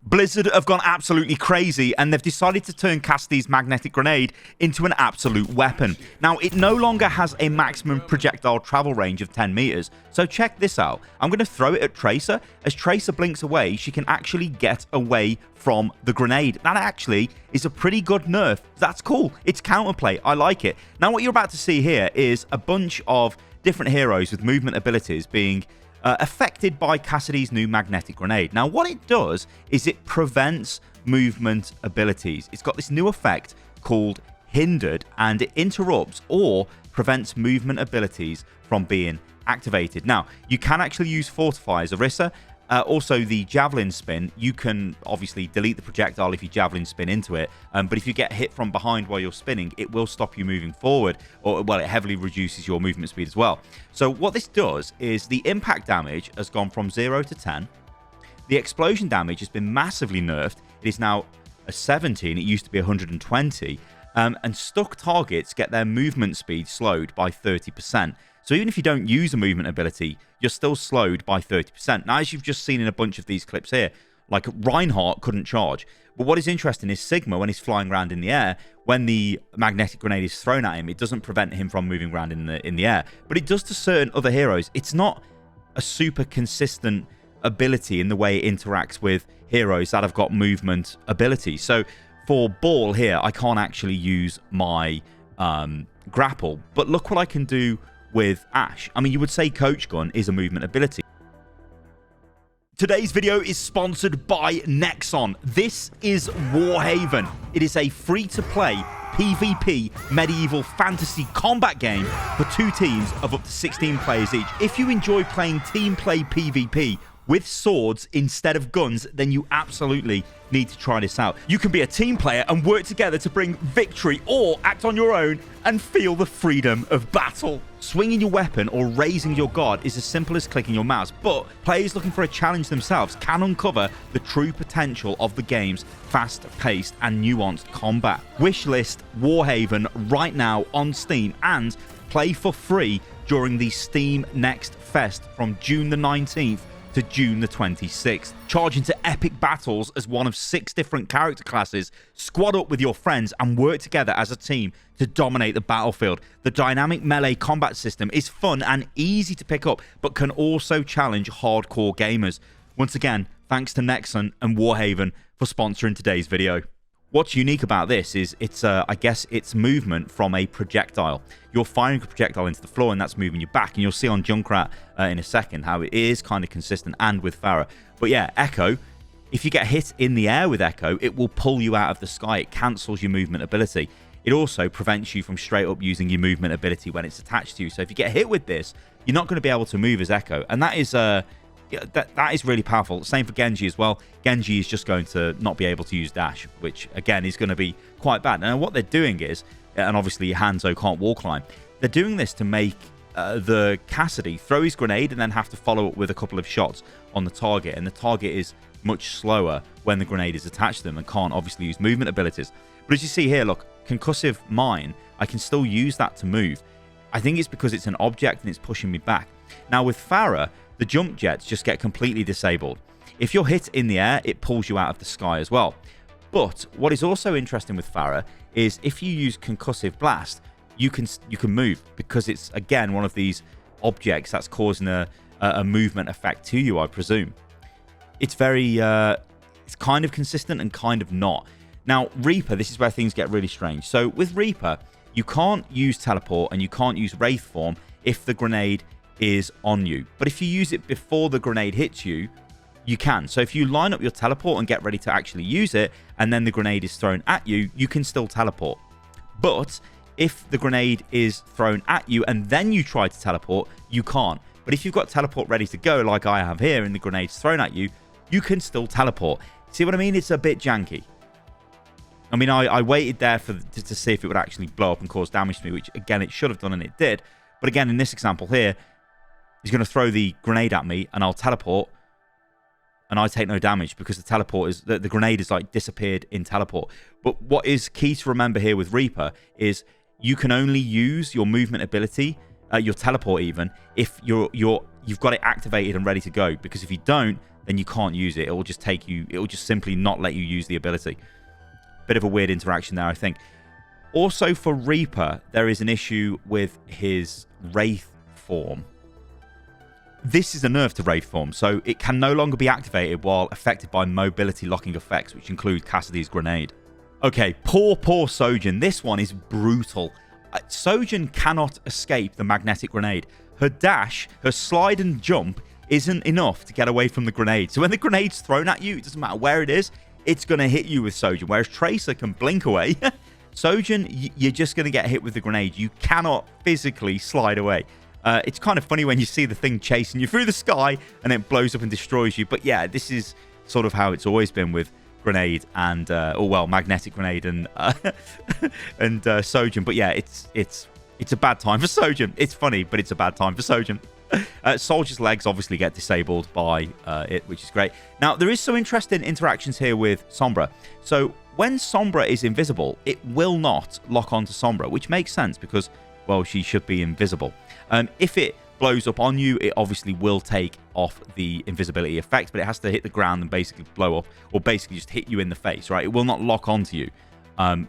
Blizzard have gone absolutely crazy and they've decided to turn Cassidy's magnetic grenade into an absolute weapon. Now, it no longer has a maximum projectile travel range of 10 meters, so check this out. I'm going to throw it at Tracer. As Tracer blinks away, she can actually get away from the grenade. That actually is a pretty good nerf. That's cool. It's counterplay. I like it. Now, what you're about to see here is a bunch of different heroes with movement abilities being affected by Cassidy's new magnetic grenade. Now, what it does is it prevents movement abilities. It's got this new effect called Hindered, and it interrupts or prevents movement abilities from being activated. Now, you can actually use Fortify as Orisa. Also, the Javelin Spin, you can obviously delete the projectile if you Javelin Spin into it, but if you get hit from behind while you're spinning, it will stop you moving forward, or, well, it heavily reduces your movement speed as well. So what this does is the impact damage has gone from 0 to 10. The explosion damage has been massively nerfed. It is now a 17. It used to be 120. And stuck targets get their movement speed slowed by 30%. So even if you don't use a movement ability, you're still slowed by 30%. Now, as you've just seen in a bunch of these clips here, like Reinhardt couldn't charge. But what is interesting is Sigma, when he's flying around in the air, when the magnetic grenade is thrown at him, it doesn't prevent him from moving around in the air. But it does to certain other heroes. It's not a super consistent ability in the way it interacts with heroes that have got movement ability. So for Ball here, I can't actually use my grapple. But look what I can do with Ashe. I mean, you would say Coach Gun is a movement ability. Today's video is sponsored by Nexon. This is Warhaven. It is a free-to-play PvP medieval fantasy combat game for 2 teams of up to 16 players each. If you enjoy playing team play PvP with swords instead of guns, then you absolutely need to try this out. You can be a team player and work together to bring victory, or act on your own and feel the freedom of battle. Swinging your weapon or raising your guard is as simple as clicking your mouse, but players looking for a challenge themselves can uncover the true potential of the game's fast-paced and nuanced combat. Wishlist Warhaven right now on Steam and play for free during the Steam Next Fest from June the 19th to June the 26th. Charge into epic battles as one of 6 different character classes, squad up with your friends and work together as a team to dominate the battlefield. The dynamic melee combat system is fun and easy to pick up, but can also challenge hardcore gamers. Once again, thanks to Nexon and Warhaven for sponsoring today's video. What's unique about this is it's, I guess, it's movement from a projectile. You're firing a projectile into the floor and that's moving you back. And you'll see on Junkrat in a second how it is kind of consistent, and with Pharah. But yeah, Echo, if you get hit in the air with Echo, it will pull you out of the sky. It cancels your movement ability. It also prevents you from straight up using your movement ability when it's attached to you. So if you get hit with this, you're not going to be able to move as Echo. And that is... Yeah, that is really powerful. Same for Genji as well. Genji is just going to not be able to use dash, which again is going to be quite bad. And what they're doing is, and obviously Hanzo can't wall climb, they're doing this to make the Cassidy throw his grenade and then have to follow up with a couple of shots on the target. And the target is much slower when the grenade is attached to them and can't obviously use movement abilities. But as you see here, look, concussive mine, I can still use that to move. I think it's because it's an object and it's pushing me back. Now with Pharah, the jump jets just get completely disabled. If you're hit in the air, it pulls you out of the sky as well. But what is also interesting with Pharah is if you use concussive blast, you can move, because it's again one of these objects that's causing a movement effect to you, I presume. It's very it's kind of consistent and kind of not. Now Reaper, this is where things get really strange. So with Reaper, you can't use teleport and you can't use wraith form if the grenade is on you. But if you use it before the grenade hits you, you can. So if you line up your teleport and get ready to actually use it, and then the grenade is thrown at you, you can still teleport. But if the grenade is thrown at you and then you try to teleport, you can't. But if you've got teleport ready to go, like I have here, and the grenade's thrown at you, you can still teleport. See what I mean? It's a bit janky. I mean, I waited there to see if it would actually blow up and cause damage to me, which again, it should have done, and it did. But again, in this example here, he's going to throw the grenade at me and I'll teleport and I take no damage because the teleport is the grenade is like disappeared in teleport. But what is key to remember here with Reaper is you can only use your movement ability, your teleport even, if you've got it activated and ready to go, because if you don't, then you can't use it. It will just take you, it will just simply not let you use the ability. Bit of a weird interaction there, I think. Also for Reaper, there is an issue with his Wraith form. This is a nerf to Wraith form, so it can no longer be activated while affected by mobility locking effects, which include Cassidy's grenade. Okay, poor Sojin. This one is brutal. Sojin cannot escape the magnetic grenade. Her dash, her slide and jump isn't enough to get away from the grenade. So when the grenade's thrown at you, it doesn't matter where it is, it's going to hit you with Sojin. Whereas Tracer can blink away. Sojin, you're just going to get hit with the grenade. You cannot physically slide away. It's kind of funny when you see the thing chasing you through the sky and it blows up and destroys you. But yeah, this is sort of how it's always been with grenade and, magnetic grenade and and Sojin. But yeah, it's a bad time for Sojin. It's funny, but it's a bad time for Sojin. Soldier's legs obviously get disabled by it, which is great. Now, there is some interesting interactions here with Sombra. So when Sombra is invisible, it will not lock onto Sombra, which makes sense because, well, she should be invisible. If it blows up on you, it obviously will take off the invisibility effect, but it has to hit the ground and basically blow up, or basically just hit you in the face, right? It will not lock onto you,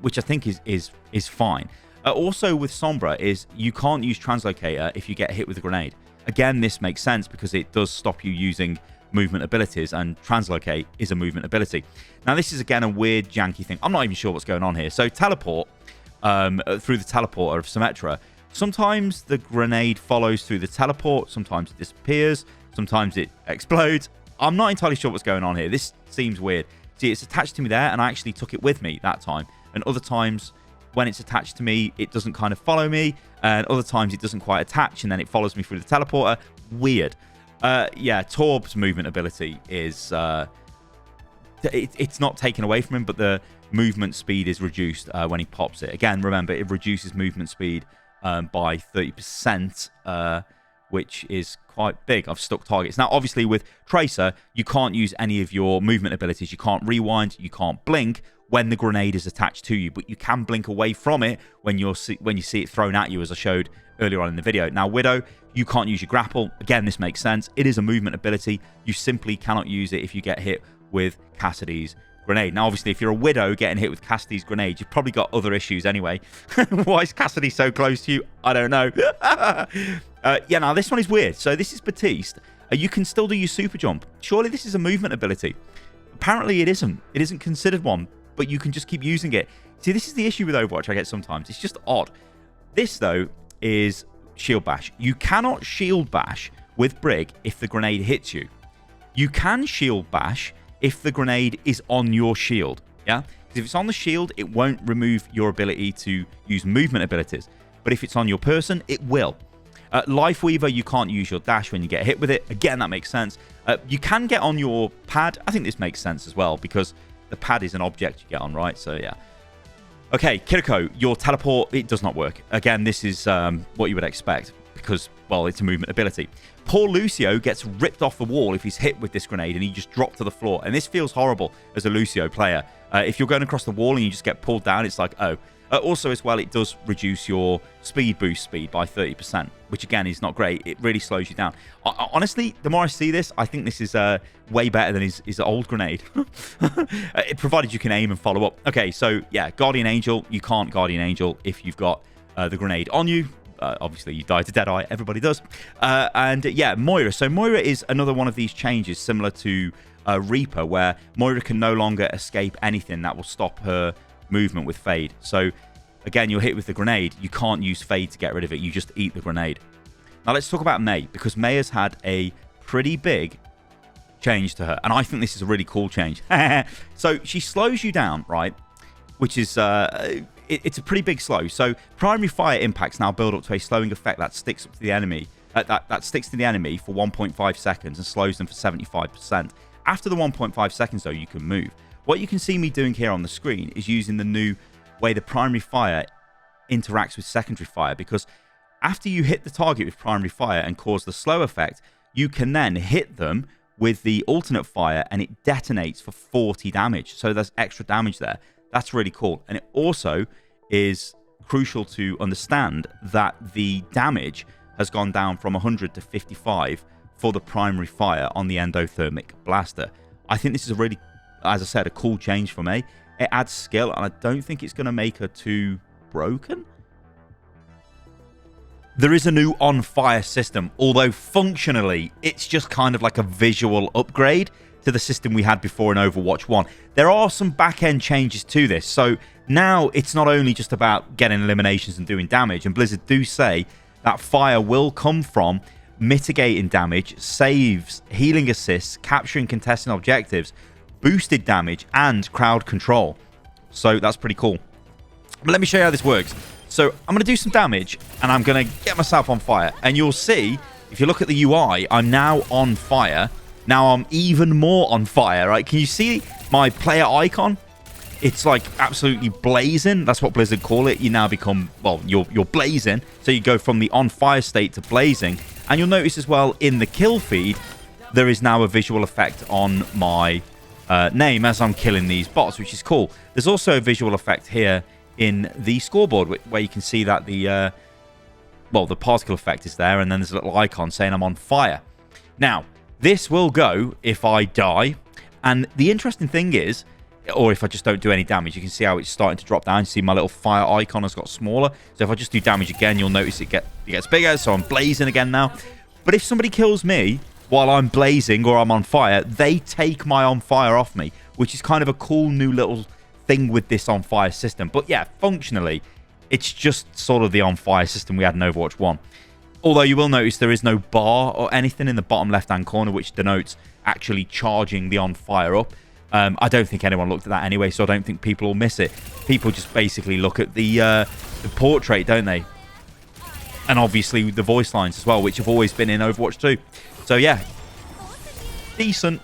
which I think is fine. Also with Sombra is you can't use Translocator if you get hit with a grenade. Again, this makes sense because it does stop you using movement abilities, and Translocate is a movement ability. Now, this is, again, a weird, janky thing. I'm not even sure what's going on here. So, teleport, through the teleporter of Symmetra, sometimes the grenade follows through the teleport, sometimes it disappears, sometimes it explodes. I'm not entirely sure what's going on here. This seems weird. See, it's attached to me there, and I actually took it with me that time. And other times, when it's attached to me, it doesn't kind of follow me, and other times it doesn't quite attach, and then it follows me through the teleporter. Weird. Yeah, Torb's movement ability is... it's not taken away from him, but the movement speed is reduced when he pops it. Again, remember, it reduces movement speed by 30%, which is quite big. I've stuck targets. Now, obviously, with Tracer, you can't use any of your movement abilities. You can't rewind, you can't blink when the grenade is attached to you, but you can blink away from it when you see it thrown at you, as I showed earlier on in the video. Now, Widow, you can't use your grapple. Again, this makes sense. It is a movement ability. You simply cannot use it if you get hit with Cassidy's grenade. Now, obviously, if you're a Widow getting hit with Cassidy's grenade, you've probably got other issues anyway. Why is Cassidy so close to you? I don't know. Yeah, now, this one is weird. So, this is Batiste. You can still do your super jump. Surely this is a movement ability. Apparently, it isn't. It isn't considered one, but you can just keep using it. See, this is the issue with Overwatch I get sometimes. It's just odd. This, though, is Shield Bash. You cannot Shield Bash with Brig if the grenade hits you. You can Shield Bash if the grenade is on your shield, yeah? Because if it's on the shield, it won't remove your ability to use movement abilities. But if it's on your person, it will. Lifeweaver, you can't use your dash when you get hit with it. Again, that makes sense. You can get on your pad. I think this makes sense as well, because the pad is an object you get on, right? So, yeah. Okay, Kiriko, your teleport, it does not work. Again, this is what you would expect because, well, it's a movement ability. Poor Lucio gets ripped off the wall if he's hit with this grenade and he just dropped to the floor. And this feels horrible as a Lucio player. If you're going across the wall and you just get pulled down, it's like, oh. Also, as well, it does reduce your speed boost speed by 30%, which, again, is not great. It really slows you down. Honestly, the more I see this, I think this is way better than his old grenade. Provided you can aim and follow up. Okay, so, yeah, Guardian Angel. You can't Guardian Angel if you've got the grenade on you. Obviously, you die to Deadeye. Everybody does. And, yeah, Moira. So, Moira is another one of these changes similar to Reaper, where Moira can no longer escape anything that will stop her movement with Fade. So, again, you're hit with the grenade. You can't use Fade to get rid of it. You just eat the grenade. Now, let's talk about Mei, because Mei has had a pretty big change to her, and I think this is a really cool change. So, she slows you down, right? Which is... it's a pretty big slow. So primary fire impacts now build up to a slowing effect that sticks up to the enemy. That sticks to the enemy for 1.5 seconds and slows them for 75%. After the 1.5 seconds, though, you can move. What you can see me doing here on the screen is using the new way the primary fire interacts with secondary fire, because after you hit the target with primary fire and cause the slow effect, you can then hit them with the alternate fire and it detonates for 40 damage. So there's extra damage there. That's really cool. And it also is crucial to understand that the damage has gone down from 100 to 55 for the primary fire on the endothermic blaster. I think this is a really, as I said, a cool change for Mei. It adds skill, and I don't think it's going to make her too broken. There is a new on-fire system, although functionally, it's just kind of like a visual upgrade to the system we had before in Overwatch 1. There are some back-end changes to this, so now it's not only just about getting eliminations and doing damage, and Blizzard do say that fire will come from mitigating damage, saves, healing assists, capturing contesting objectives, boosted damage, and crowd control. So that's pretty cool. But let me show you how this works. So I'm going to do some damage, and I'm going to get myself on fire. And you'll see, if you look at the UI, I'm now on fire. Now I'm even more on fire, right? Can you see my player icon? It's like absolutely blazing. That's what Blizzard call it. You now become, well, you're blazing. So you go from the on fire state to blazing. And you'll notice as well in the kill feed, there is now a visual effect on my name as I'm killing these bots, which is cool. There's also a visual effect here in the scoreboard where you can see that the particle effect is there, and then there's a little icon saying I'm on fire. Now, this will go if I die, and the interesting thing is, or if I just don't do any damage, you can see how it's starting to drop down. You see my little fire icon has got smaller. So if I just do damage again, you'll notice it gets bigger. So I'm blazing again now. But if somebody kills me while I'm blazing or I'm on fire, they take my on fire off me, which is kind of a cool new little thing with this on fire system. But yeah, functionally, it's just sort of the on fire system we had in Overwatch 1. Although you will notice there is no bar or anything in the bottom left-hand corner, which denotes actually charging the on fire up. I don't think anyone looked at that anyway, so I don't think people will miss it. People just basically look at the portrait, don't they? And obviously the voice lines as well, which have always been in Overwatch 2. So yeah, decent.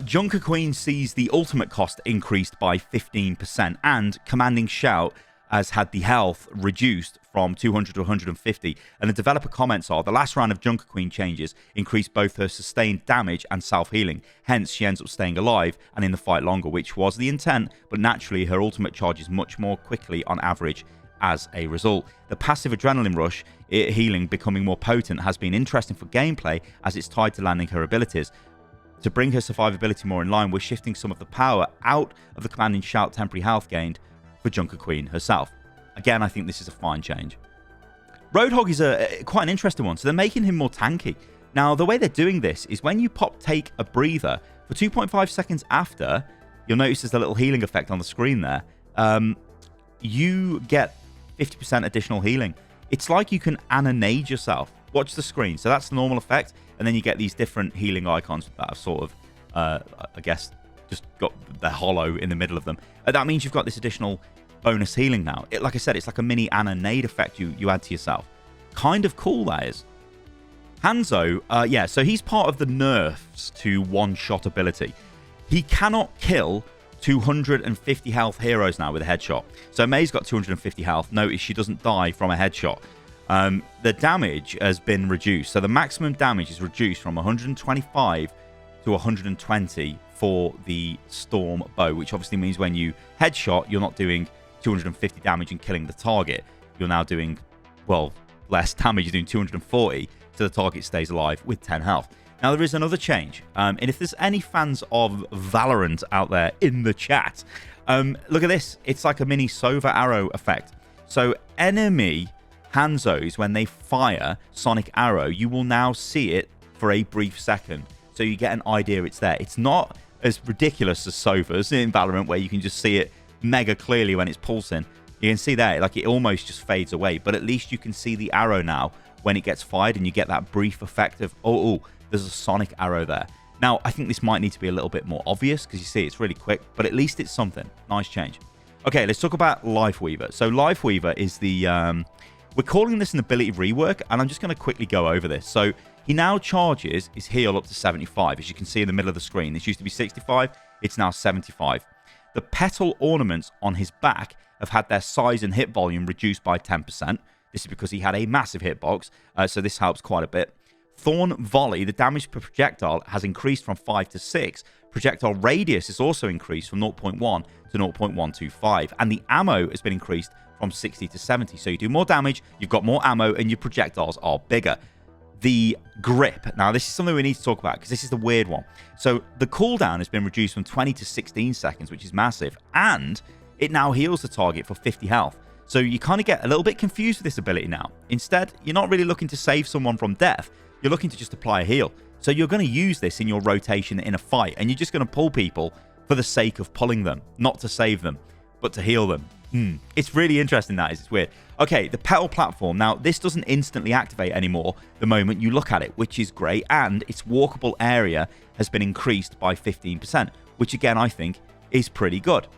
Junker Queen sees the ultimate cost increased by 15%, and Commanding Shout has had the health reduced from 200 to 150, and the developer comments are, the last round of Junker Queen changes increased both her sustained damage and self-healing, hence she ends up staying alive and in the fight longer, which was the intent, but naturally her ultimate charges much more quickly on average as a result. The passive adrenaline rush, healing becoming more potent, has been interesting for gameplay as it's tied to landing her abilities. To bring her survivability more in line, we're shifting some of the power out of the Commanding Shout temporary health gained for Junker Queen herself. Again, I think this is a fine change. Roadhog is quite an interesting one. So they're making him more tanky. Now, the way they're doing this is when you take a breather, for 2.5 seconds after, you'll notice there's a little healing effect on the screen there. You get 50% additional healing. It's like you can Anna-nade yourself. Watch the screen. So that's the normal effect. And then you get these different healing icons that are sort of, I guess, just got the hollow in the middle of them. That means you've got this additional bonus healing now. Like I said, it's like a mini Anna-nade effect you add to yourself. Kind of cool, that is. Hanzo, yeah, so he's part of the NERFs to one-shot ability. He cannot kill 250 health heroes now with a headshot. So Mei's got 250 health. Notice she doesn't die from a headshot. The damage has been reduced. So the maximum damage is reduced from 125 to 120 for the Storm Bow, which obviously means when you headshot, you're not doing 250 damage and killing the target. You're now doing, well, less damage. You're doing 240, so the target stays alive with 10 health. Now, there is another change. And if there's any fans of Valorant out there in the chat, look at this. It's like a mini Sova arrow effect. So enemy Hanzos, when they fire Sonic Arrow, you will now see it for a brief second. So you get an idea it's there. It's not as ridiculous as Sova's in Valorant, where you can just see it mega clearly when it's pulsing. You can see that, like, it almost just fades away. But at least you can see the arrow now when it gets fired, and you get that brief effect of, oh, there's a Sonic Arrow there. Now, I think this might need to be a little bit more obvious, because you see it's really quick, but at least it's something. Nice change. Okay, let's talk about Lifeweaver. So Lifeweaver is the... we're calling this an ability rework, and I'm just going to quickly go over this. So he now charges his heal up to 75, as you can see in the middle of the screen. This used to be 65, it's now 75. The petal ornaments on his back have had their size and hit volume reduced by 10%. This is because he had a massive hitbox, so this helps quite a bit. Thorn Volley, the damage per projectile has increased from 5 to 6. Projectile radius is also increased from 0.1 to 0.125. And the ammo has been increased from 60 to 70. So you do more damage, you've got more ammo, and your projectiles are bigger. the grip. Now, this is something we need to talk about because this is the weird one. So the cooldown has been reduced from 20 to 16 seconds, which is massive. And it now heals the target for 50 health. So you kind of get a little bit confused with this ability now. Instead, you're not really looking to save someone from death. You're looking to just apply a heal. So you're going to use this in your rotation in a fight. And you're just going to pull people for the sake of pulling them. Not to save them, but to heal them. It's really interesting, that is. It's weird. Okay, the petal platform. Now, this doesn't instantly activate anymore the moment you look at it, which is great. And its walkable area has been increased by 15%, which again, I think is pretty good.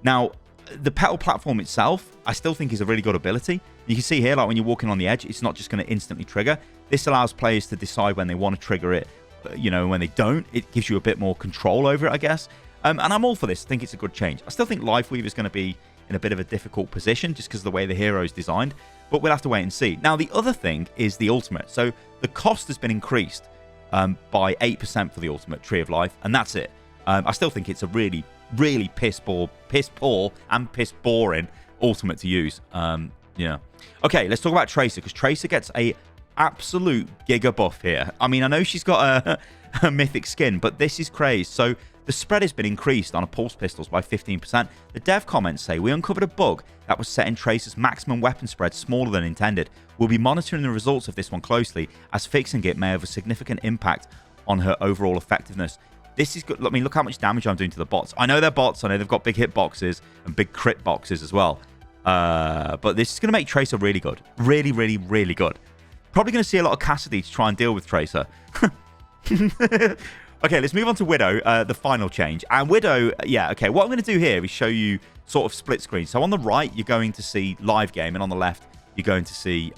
Now, the petal platform itself, I still think is a really good ability. You can see here, like when you're walking on the edge, it's not just going to instantly trigger. This allows players to decide when they want to trigger it, you know, when they don't. It gives you a bit more control over it, I guess. And I'm all for this. I think it's a good change. I still think Lifeweaver is going to be in a bit of a difficult position just because of the way the hero is designed, but we'll have to wait and see. Now, the other thing is the ultimate. So the cost has been increased by 8% for the ultimate Tree of Life, and that's it. I still think it's a really piss poor and piss boring ultimate to use. Yeah. Okay, let's talk about Tracer, because Tracer gets a absolute giga buff here. I mean, I know she's got a mythic skin, but this is crazy. So the spread has been increased on a pulse pistols by 15%. The dev comments say, we uncovered a bug that was setting Tracer's maximum weapon spread smaller than intended. We'll be monitoring the results of this one closely, as fixing it may have a significant impact on her overall effectiveness. This is good. I mean, look how much damage I'm doing to the bots. I know they're bots. I know they've got big hit boxes and big crit boxes as well. But this is going to make Tracer really good. Really, really, really good. Probably going to see a lot of Cassidy to try and deal with Tracer. Okay, let's move on to Widow, the final change. And Widow, yeah, okay, what I'm going to do here is show you sort of split screen. So on the right, you're going to see live game, and on the left, you're going to see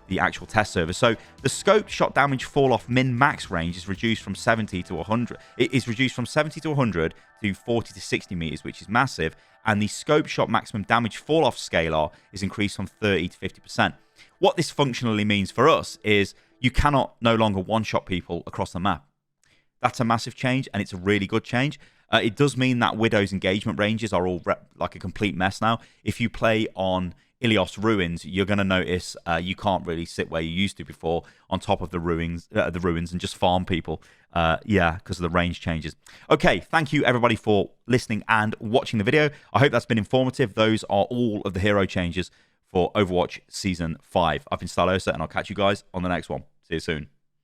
the actual test server. So the scope shot damage fall off min max range is reduced from 70 to 100. It is reduced from 70 to 100 to 40 to 60 meters, which is massive. And the scope shot maximum damage fall off scalar is increased from 30 to 50%. What this functionally means for us is you cannot no longer one-shot people across the map. That's a massive change, and it's a really good change. It does mean that Widow's engagement ranges are all like a complete mess now. If you play on Ilios Ruins, you're going to notice you can't really sit where you used to before on top of the ruins and just farm people. Yeah, because of the range changes. Okay, thank you everybody for listening and watching the video. I hope that's been informative. Those are all of the hero changes for Overwatch Season 5. I've been Stylosa, and I'll catch you guys on the next one. See you soon.